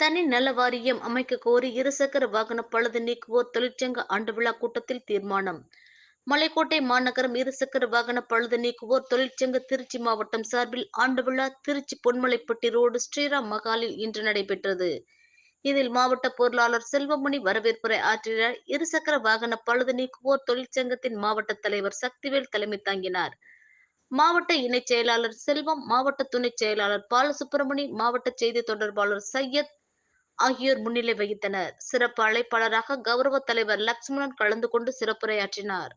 தனி நல வாரியம் அமைக்க கோரி இருசக்கர வாகன பழுது நீக்குவோர் தொழிற்சங்க ஆண்டு விழா கூட்டத்தில் தீர்மானம். மலைக்கோட்டை மாநகரம் இருசக்கர வாகன பழுது நீக்குவோர் தொழிற்சங்க திருச்சி மாவட்டம் சார்பில் ஆண்டு விழா திருச்சி பொன்மலைப்பட்டி ரோடு ஸ்ரீராம் மகாலில் இன்று நடைபெற்றது. இதில் மாவட்ட பொருளாளர் செல்வமணி வரவேற்புரை ஆற்றினார். இருசக்கர வாகன பழுது நீக்குவோர் தொழிற்சங்கத்தின் மாவட்ட தலைவர் சக்திவேல் தலைமை தாங்கினார். மாவட்ட இணைச் செயலாளர் செல்வம், மாவட்ட துணை செயலாளர் பாலசுப்பிரமணி, மாவட்ட செய்தி தொடர்பாளர் சையத் ஆகியோர் முன்னிலை வகித்தனர். சிறப்பு அழைப்பாளராக கௌரவ தலைவர் லட்சுமணன் கலந்து கொண்டு சிறப்புரையாற்றினார்.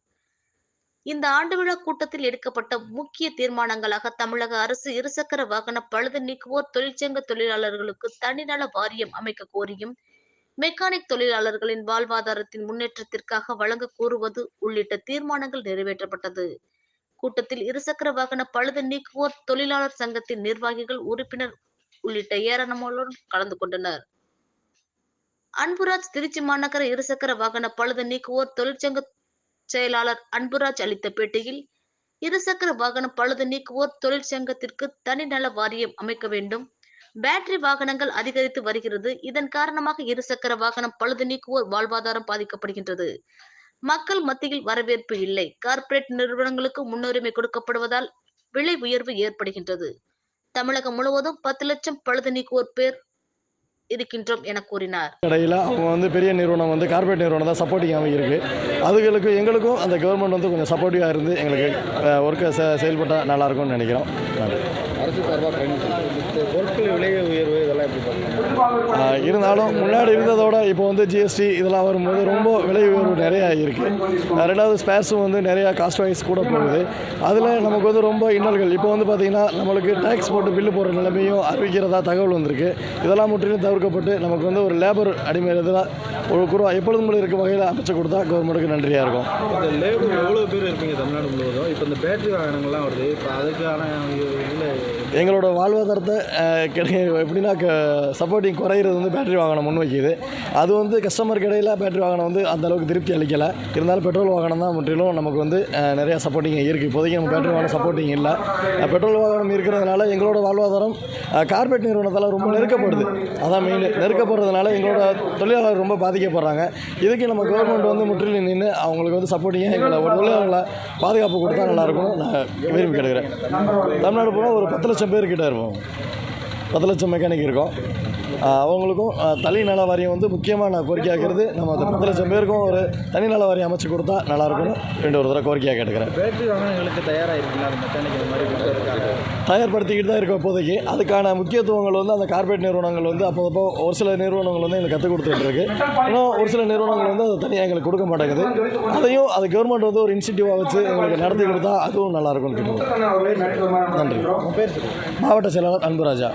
இந்த ஆண்டு விழா கூட்டத்தில் எடுக்கப்பட்ட முக்கிய தீர்மானங்களாக தமிழக அரசு இருசக்கர வாகன பழுது நீக்குவோர் தொழிற்சங்க தொழிலாளர்களுக்கு தனிநல வாரியம் அமைக்க கோரியும், மெக்கானிக் தொழிலாளர்களின் வாழ்வாதாரத்தின் முன்னேற்றத்திற்காக வழங்க கூறுவது உள்ளிட்ட தீர்மானங்கள் நிறைவேற்றப்பட்டது. கூட்டத்தில் இருசக்கர வாகன பழுது நீக்குவோர் தொழிலாளர் சங்கத்தின் நிர்வாகிகள், உறுப்பினர் உள்ளிட்ட ஏராளமானோர் கலந்து கொண்டனர். அன்புராஜ் திருச்சி மாநகர இருசக்கர வாகன பழுது நீக்குவோர் தொழிற்சங்க செயலாளர் அன்புராஜ் அளித்த பேட்டியில், இருசக்கர வாகன பழுது நீக்குவோர் தொழிற்சங்கத்திற்கு தனிநல வாரியம் அமைக்க வேண்டும். பேட்டரி வாகனங்கள் அதிகரித்து வருகிறது. இதன் காரணமாக இருசக்கர வாகனம் பழுது நீக்குவோர் வாழ்வாதாரம் பாதிக்கப்படுகின்றது. மக்கள் மத்தியில் வரவேற்பு இல்லை. கார்ப்பரேட் நிறுவனங்களுக்கு முன்னுரிமை கொடுக்கப்படுவதால் விலை உயர்வு ஏற்படுகின்றது. தமிழகம் முழுவதும் 10 லட்சம் பழுது நீக்குவோர் பேர் இருக்கின்றோம் என கூறினார். கடையில் அவங்க பெரிய நிறுவனம் கார்ப்பரேட் நிறுவனம் தான் சப்போர்ட்டிங்காக இருக்குது. அதுகளுக்கு எங்களுக்கும் அந்த கவர்மெண்ட் கொஞ்சம் சப்போர்ட்டிவாக இருந்து எங்களுக்கு ஒர்க்கை செயல்பட்டால் நல்லாயிருக்கும்னு நினைக்கிறோம். அரசு சார்பாக பொருட்கள் விலை உயர்வு இதெல்லாம் எப்படி பண்ணுறாங்க? இருந்தாலும் முன்னாடி இருந்ததோட இப்போ ஜிஎஸ்டி இதெல்லாம் வரும்போது ரொம்ப விலை உயர்வு நிறையா இருக்குது. ரெண்டாவது ஸ்பேர்ஸும் நிறையா காஸ்ட் வைஸ் கூட போகுது. அதில் நமக்கு ரொம்ப இன்னல்கள். இப்போ பார்த்திங்கன்னா நம்மளுக்கு டேக்ஸ் போட்டு பில்லு போடுற நிலைமையும் அறிவிக்கிறதா தகவல் வந்திருக்கு. இதெல்லாம் முற்றிலும் தவிர்க்கப்பட்டு நமக்கு ஒரு லேபர் அடிமை இதெல்லாம் ஒரு குரூவா எப்பொழுதும் போல இருக்க வகையில் அமைச்சு கொடுத்தா கவர்மெண்ட்டுக்கு நன்றியாக இருக்கும். இந்த லேபர் எவ்வளோ பேர் இருப்பீங்க தமிழ்நாடு முழுவதும்? இப்போ இந்த பேட்டரி வாகனங்கள்லாம் வருது. இப்போ அதுக்கான எங்களோட வாழ்வாதாரத்தை எப்படின்னா சப்போர்ட்டிங் குறையிறது பேட்டரி வாகனம் முன்வைக்கிது. அது கஸ்டமருக்கு இடையில் பேட்டரி வாகனம் அந்த அளவுக்கு திருப்தி அளிக்கலை. இருந்தாலும் பெட்ரோல் வாகனம் தான் முற்றிலும் நமக்கு நிறையா சப்போர்ட்டிங் இருக்குது. இப்போதைக்கு நம்ம பேட்டரி வாகனம் சப்போர்ட்டிங் இல்லை. பெட்ரோல் வாகனம் இருக்கிறதுனால எங்களோட வாழ்வாதாரம் கார்ப்பரேட் நிறுவனத்தால் ரொம்ப நெருக்கப்படுது. அதான் மெயின். நெருக்கப்படுறதுனால எங்களோட தொழிலாளர் ரொம்ப பாதிக்கப்படுறாங்க. இதுக்கு நம்ம கவர்மெண்ட் முற்றிலும் நின்று அவங்களுக்கு சப்போர்ட்டிங்காக எங்களை ஒரு தொழிலாளர்களை பாதுகாப்பு கொடுத்தா நல்லாயிருக்கும் நான் விரும்பி கேட்குறேன். தமிழ்நாடு போனால் ஒரு 10 லட்சம் பேர்கிட்ட இருப்போம். 10 லட்சம் மெக்கானிக் இருக்கும். அவங்களுக்கும் தனி நல வாரியம் முக்கியமாக நான் கோரிக்கை ஆகிறது. நம்ம அந்த 10 லட்சம் பேருக்கும் ஒரு தனி நல வாரியம் அமைச்சு கொடுத்தா நல்லாயிருக்கும்னு ஒரு தடவை கோரிக்கையாக கேட்டுக்கிறேன். பேட்டரி வாகனங்களுக்கு தயாராக இருக்குங்களா? மெக்கானிக் இந்த மாதிரி தயார்படுத்திக்கிட்டு தான் இருக்கும் இப்போதைக்கு. அதுக்கான முக்கியத்துவங்கள் அந்த கார்ப்பரேட் நிறுவனங்கள் அப்போ ஒரு சில நிறுவனங்கள் எங்களுக்கு கற்றுக் கொடுத்துட்டு இருக்கு. இன்னும் ஒரு சில நிறுவனங்கள் அதை தனியாக எங்களுக்கு கொடுக்க மாட்டேங்குது. அதையும் அது கவர்மெண்ட் ஒரு இன்ஸ்டிடியூவாக வச்சு எங்களுக்கு நடத்தி கொடுத்தா அதுவும் நல்லாயிருக்கும்னு கேட்டுக்கிறோம். நன்றி. பேர் மாவட்ட செயலாளர் அன்புராஜா.